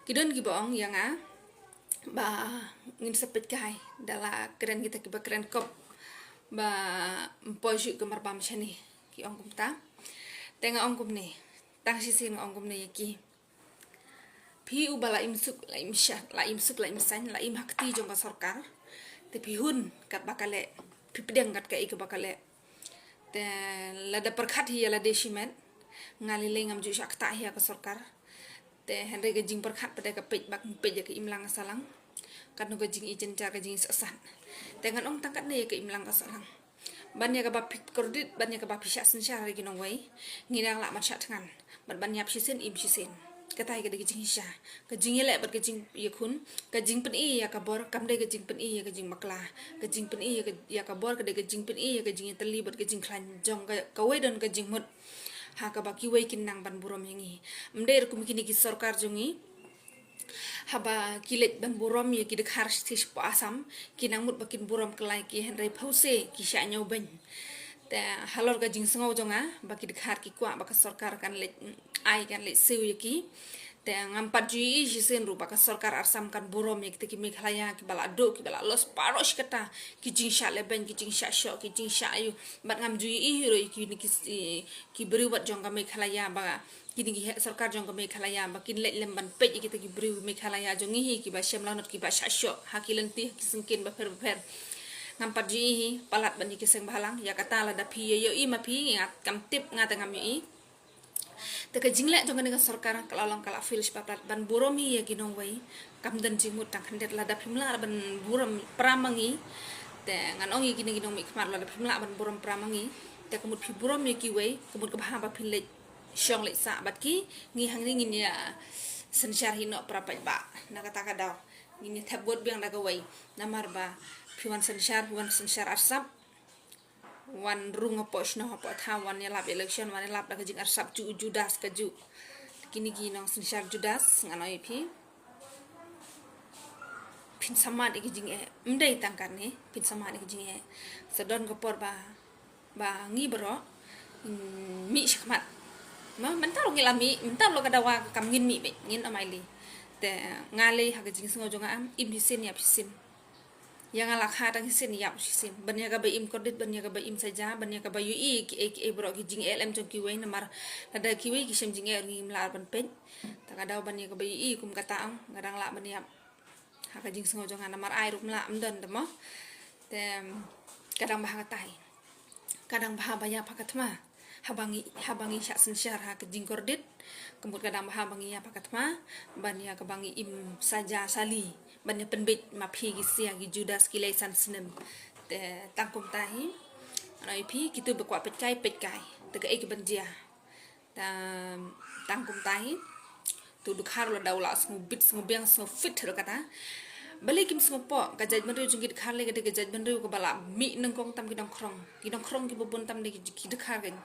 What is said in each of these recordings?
Kidon gibong yang ba ngin sepet kai dala keren kita kiba keren kop ba mpoju kemar bam chani ki ongkum ta tenga ongkum ni tang sisin ongkum ni ki pi ubala imsuk la imsha la imsuk la imsan la im hakti jong ka sarkar te pi hun kat bakale pi pedeng kat kai ke bakale te la da perkhat hi la desimen ngali le ngam ju shak ta hi ka sarkar te henre ke jing perkhat pada ka pej bak pej ke imlang salang kan no ke jing ijen ca ke jing sasan dengan ong tangkat ne ke imlang ka salang bannya ka ba pik kredit bannya ka ba pisha shynshar gi nong wai ngirang la mat shat ngan ban bannya psisen im psisen katai ke de jing sha ke jing le bar ke jing yakun ke jing pen i ya ka bor kam de ke jing pen i ya ke jing makla ke jing pen i ya ka bor ke de ke jing pen i ya ke jing teli bar ke jing klan jong ka wai don ke jing mut ha ka ba ki wai kin nang ban burom yangi mder kum kini ki sarkar jongi haba kilet ban burom ya ki de khar stis po asam kinang mut bakin burom kelai ki henry pause ki sha nyaw ban te halor ga jing sngo jonga baki de khar ki kwa baka sarkar kan le ai kan le seu ki te ngam paji ji sen ru baka sarkar arsam kan burom ya ki meghalaya ki bala do ki bala los paros kata ki jing sha le ban ki jing sha sho ki jing sha ayu bat ngam ju i ro ki beri wat jong ga meghalaya ba kini ki sarkar jong ka meghalaya bakin le lemban pej kita ki beri meghalaya jong hi ki ba shem lanot ki ba sha sho hakilanti ki singkin ba fer ngampat ji palat ban ki seng balang ya kata la da pi yo i ma pi ngat kam tip ngata ngam i te ka jingle jong ka sarkar kalalong kala filish paplat ban buromi ya ginong wai kam dan jimut tang khandet la da pimla ban burom pramangi te ngan ongi gini ginong mi khmar la da pimla ban burom pramangi te kamut pi burom ya ki wai kamut ka ba pin le shong le sa bat ki ngi hang ni ngin ya shynshar hino prapai ba na kata ka daw ngin thabot biang da ka wai namar ba piwan shynshar arsap wan rung apos no apo tha wan ya lab election wan lab da ka jing arsap ju judas ka ju kini gi nong shynshar judas nganoi pin sama de jing e mdai tangkan ne pin sama de jing e sedon ko por ba ngi bro mi shikmat ma mental ngilami mental lo kadawa kam ngin mi be ngin amaili te ngale ha jing sngo jonga am imbisin ya pisin yang ala kha dang sin ya pisin banya ka ba im kodit banya ka ba im saja banya ka ba yu i ki bro ki jing lm jong ki we namar ada ki we ki sem jing e ngi mlar ban pen ta kadaw banya ka ba yu i kum kata ang ngadang la banya ha ka jing sngo jonga namar ai rum la amdan de mo te kadang bah katai kadang bah baya pakatma habangi sha shynshar ha ke jing kordit kemut kadang habangi ya pakatma banya ka bangi im saja sali banya penbit ma phi gi sia gi judas ki lesan sinem te tangkum tahi anai phi kitu be kwa pet kai te ka ek banjia ta tangkum tahi tu du khar lo daula sngubit sngubeng so fit ro kata balik kim smopo ka jaj bandu jungit khar le ka jaj bandu ko bala mi nang kong tam ki dong krong ki bobon tam de ki de khar gen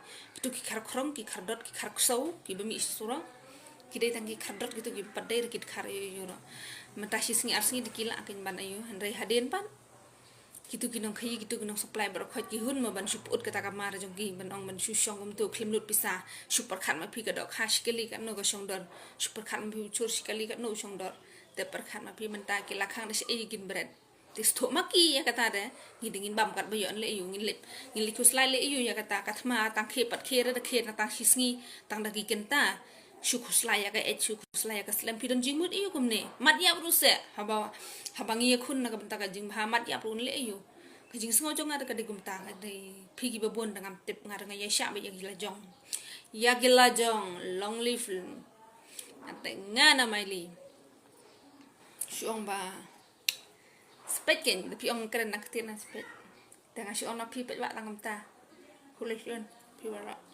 tu ki khar krong ki khar dot ki khar ksau ki be mi sura ki de tang ki khar dot gitu ki padai ki khar yo ro matashi singi arsingi dikila akin ban ayu handai haden pan kitu kinong khayi kitu kinong supply bar khot ki hun ma ban suput kata kamar jong ki ban ong ban su shong um to khlim lut pisa super khat ma phi ka dok khash keli kan no ka shong dor super khat ma phi chur sikali kan no shong dor te par khat ma phi man ta ki la khang de e gin bread tis tho ma ki ya kata de ngi dingin bam kat ba yon le yu ngin li ku slai le yu ya kata kathma tang khe pat khe ra de khe na tang shisngi tang da ki kenta shukuslaya ka shukuslaya ka slam pidon jingmut iyo kumne mat ya bruse habangi khun na ka banta ka jing bha mat ya prun le iyo ka jing sngo jonga ka de gumta ka de phigi ba bon dangam tip nga nga ya sha ba ya gila jong long live ate nga na maili shong ba spek ken de piong kren nak tin na spek tanga shong na pi pa dangam ta hulishon pi wala